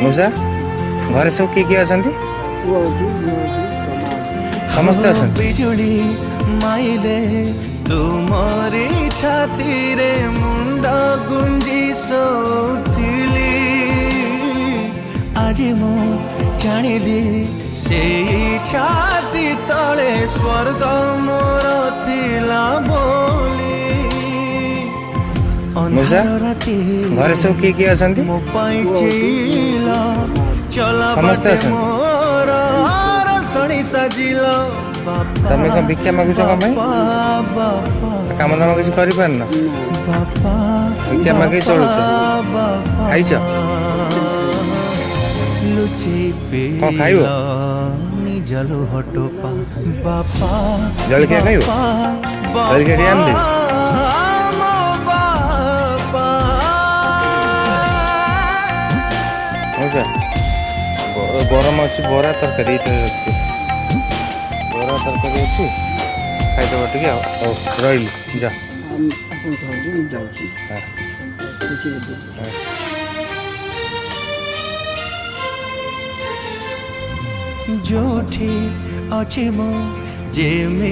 मुसा घर सब किए अच्छा समस्ते अच्छा बिजुली माइले तुमरी छाती रे मुंडा गुंजी सोथिली आज मु जानिली से छाती तले स्वर्ग मोर थिला बोली मुसा घर सब किए अच्छा मो पाई चिला चला समस्ते अच्छा सणी साजिला तमें कौन भिक्षा मागुच कम दाम किसी कर भिक्षा मागे चलु खाई कौन खाइब जलखिया खाइब जलखिया टे आन गरम अच्छी बरा तरकारी बरा तरकारी अच्छी खाईदे टे रही जा जोठी अच्छी मो जे